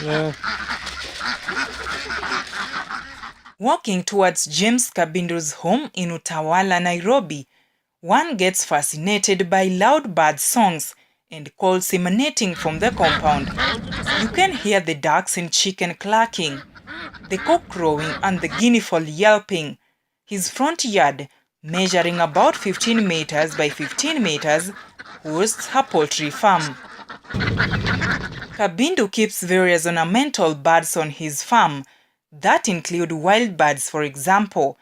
Yeah. Walking towards James Kabindo's home in Utawala, Nairobi, one gets fascinated by loud bird songs and calls emanating from the compound. You can hear the ducks and chicken clucking, the cock crowing and the guinea fowl yelping. His front yard, measuring about 15 meters by 15 meters, hosts a poultry farm. Kabindo keeps various ornamental birds on his farm that include wild birds, for example,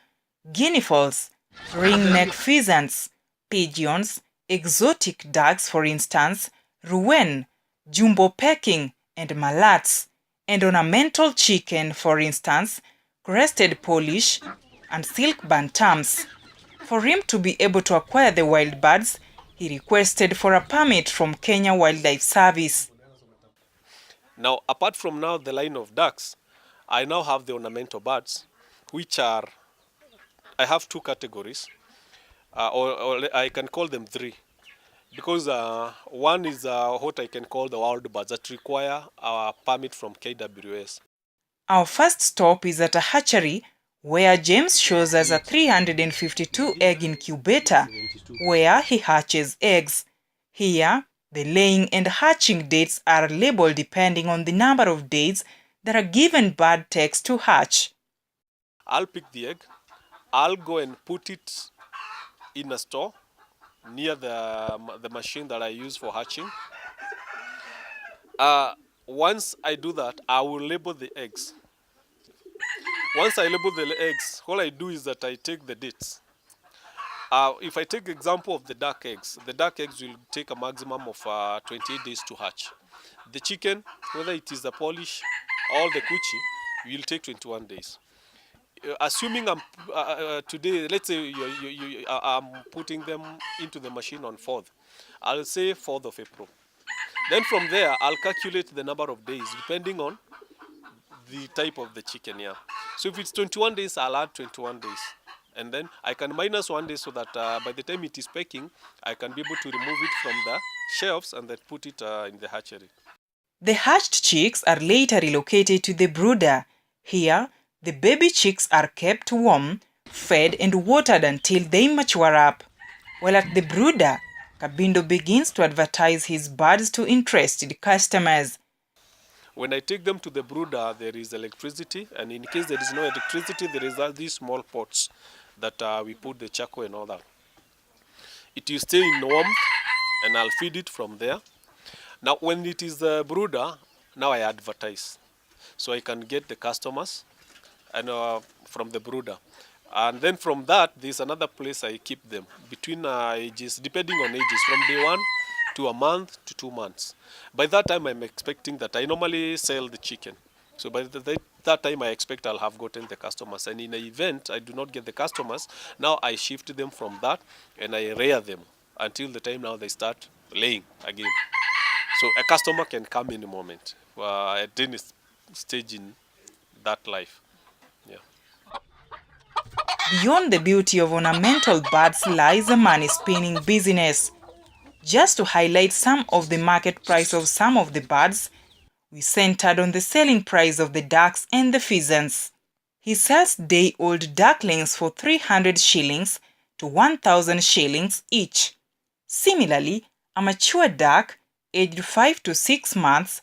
guinea fowls, ringneck pheasants, pigeons, exotic ducks, for instance, rouen, jumbo pecking, and mallets, and ornamental chicken, for instance, crested Polish and silk bantams. For him to be able to acquire the wild birds, he requested for a permit from Kenya Wildlife Service. Now, apart from now the line of ducks, I now have the ornamental birds, which are, I have two categories, or I can call them three, because one is what I can call the wild birds that require a permit from KWS. Our first stop is at a hatchery where James shows us a 352 egg incubator where he hatches eggs. Here, the laying and hatching dates are labeled depending on the number of days that a given bird takes to hatch. I'll pick the egg, I'll go and put it in a store near the machine that I use for hatching. Once I do that, I will label the eggs. Once I label the eggs, all I do is that I take the dates. If I take example of the duck eggs will take a maximum of 28 days to hatch. The chicken, whether it is the Polish or the Kuchi, will take 21 days. Assuming I'm today, let's say I'm putting them into the machine on 4th, I'll say 4th of April. Then from there, I'll calculate the number of days depending on the type of the chicken, yeah. So if it's 21 days, I'll add 21 days. And then I can minus 1 day so that by the time it is pecking, I can be able to remove it from the shelves and then put it in the hatchery. The hatched chicks are later relocated to the brooder. Here, the baby chicks are kept warm, fed and watered until they mature up. While at the brooder, Kabindo begins to advertise his birds to interested customers. When I take them to the brooder, there is electricity, and in case there is no electricity, there is all these small pots that we put the charcoal and all that. It will stay in warmth, and I'll feed it from there. Now, when it is the brooder, now I advertise, so I can get the customers and from the brooder. And then from that, there's another place I keep them between ages, depending on ages, from day 1 to a month to 2 months. By that time, I'm expecting that I normally sell the chicken. So by that time, I expect I'll have gotten the customers. And in the event I do not get the customers, now I shift them from that and I rear them until the time now they start laying again. So a customer can come in a moment at any stage in that life. Yeah. Beyond the beauty of ornamental birds lies a money-spinning business. Just to highlight some of the market price of some of the birds, we centered on the selling price of the ducks and the pheasants. He sells day-old ducklings for 300 shillings to 1,000 shillings each. Similarly, a mature duck, aged 5 to 6 months,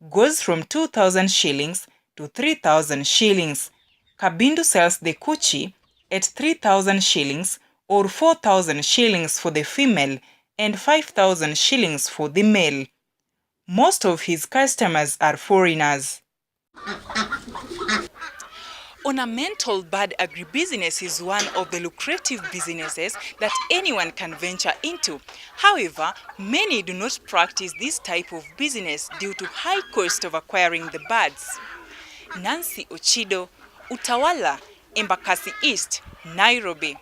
goes from 2,000 shillings to 3,000 shillings. Kabindo sells the Kuchi at 3,000 shillings or 4,000 shillings for the female and 5,000 shillings for the male. Most of his customers are foreigners. Ornamental bird agribusiness is one of the lucrative businesses that anyone can venture into. However, many do not practice this type of business due to high cost of acquiring the birds. Nancy Ochido, Utawala, Embakasi East, Nairobi.